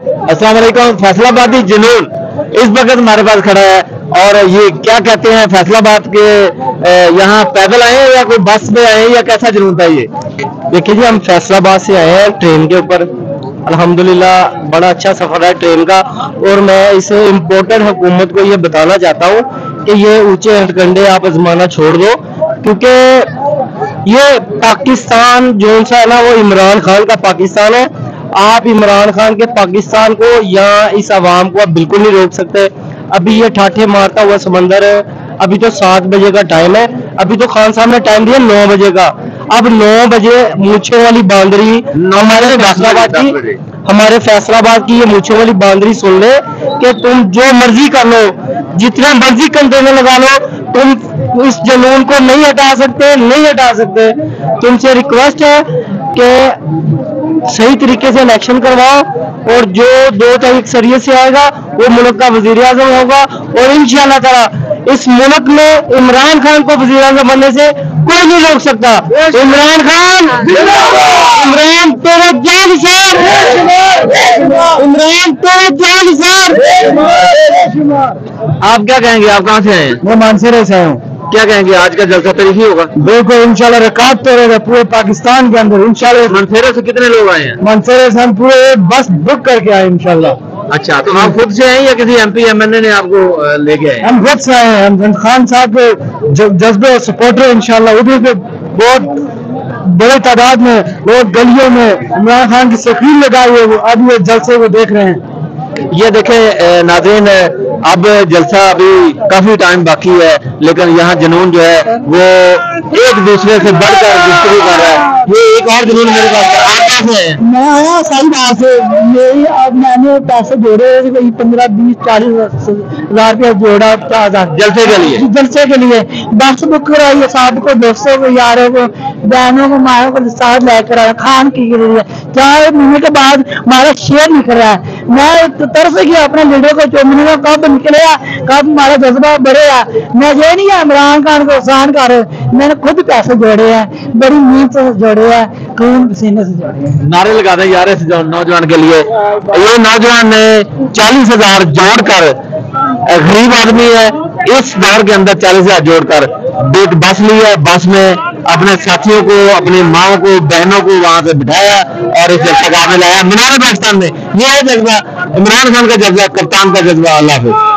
अस्सलाम वालेकुम। फैसलाबादी जुनून इस वक्त हमारे पास खड़ा है, और ये क्या कहते हैं, फैसलाबाद के यहाँ पैदल आए हैं या कोई बस में आए हैं या कैसा जुनून था ये? देखिए जी, हम फैसलाबाद से आए हैं ट्रेन के ऊपर। अल्हम्दुलिल्लाह बड़ा अच्छा सफर है ट्रेन का, और मैं इस इम्पोर्टेड हुकूमत को ये बताना चाहता हूँ कि ये ऊंचे हथकंडे आप आजमाना छोड़ दो, क्योंकि ये पाकिस्तान जो सा है ना, वो इमरान खान का पाकिस्तान है। आप इमरान खान के पाकिस्तान को या इस आवाम को आप बिल्कुल नहीं रोक सकते। अभी ये ठाठे मारता हुआ समंदर है। अभी तो 7 बजे का टाइम है, अभी तो खान साहब ने टाइम दिया 9 बजे का। अब 9 बजे मूछे वाली बांदरी हमारे फैसलाबाद की ये मूछे वाली बांदरी सुन ले कि तुम जो मर्जी कर लो, जितना मर्जी कंटेनर लगा लो, तुम इस जुनून को नहीं हटा सकते, नहीं हटा सकते। तुमसे रिक्वेस्ट है कि सही तरीके से इलेक्शन करवाओ, और जो 2 तारीख सरियत से आएगा वो मुल्क का वजीर आजम होगा, और इंशाअल्लाह ताला इस मुल्क में इमरान खान को वजीर आजम बनने से कोई नहीं रोक सकता। इमरान खान, इमरान तेरे जानिसार, इमरान तेरे जानिसार। आप क्या कहेंगे, आप कहाँ से आए हैं? मैं मानसरे से आया हूँ। क्या कहेंगे, आज का जलसा तरीफी होगा? बिल्कुल इंशाल्लाह रकात तो रहेगा पूरे पाकिस्तान के अंदर इंशाल्लाह। मनसेरे से कितने लोग आए हैं? मनसेरे से हम पूरे बस बुक करके आए इंशाल्लाह। अच्छा, तो आप खुद से आए या किसी MP MNA ने आपको लेके आए? हम खुद से आए हैं। हम खान साहब के जज्बे और सपोर्टर इंशाल्लाह। उधर पे बहुत बड़ी तादाद में लोग गलियों में इमरान खान की स्क्रीन लगाई है, वो अब ये जलसे को देख रहे हैं। ये देखें नाज़रीन, अब जलसा अभी काफी टाइम बाकी है, लेकिन यहाँ जुनून जो है वो एक दूसरे से बढ़कर गुफ्तगू कर रहा है। ये एक और जुनून मेरे पास है। आप कैसे हैं? मैं आया सारी बात से, मेरी अब मैंने पैसे जोड़े 15, 20, 40 हजार रुपया जोड़ा जलसे के लिए, जलसे के लिए बस बुक कराई है। साहब को, दोस्तों को, यारों को, बहनों को, मायों को साथ लेकर आया खान की 4 महीने के बाद हमारा शेयर निकल रहा है। मैं तरफ गया अपने लीडर को चुनने का, कब निकलेगा, कब हमारा जज्बा बढ़ेगा। मैं ये नहीं है इमरान खान को आसान कर, मैंने खुद पैसे जोड़े हैं, बड़ी मेहनत से जोड़े हैं, खून पसीने से जोड़े हैं। नारे लगा दें यार इस नौजवान के लिए। ये नौजवान ने 40,000 जोड़कर, गरीब आदमी है, इस दौर के अंदर 40,000 जोड़कर बस ली है। बस में अपने साथियों को, अपनी माओ को, बहनों को वहां से बिठाया और इस जलसा में लाया मीनार पाकिस्तान में। यह है जज्बा, इमरान खान का जज्बा, कप्तान का जज्बा। अल्लाह हाफिज़।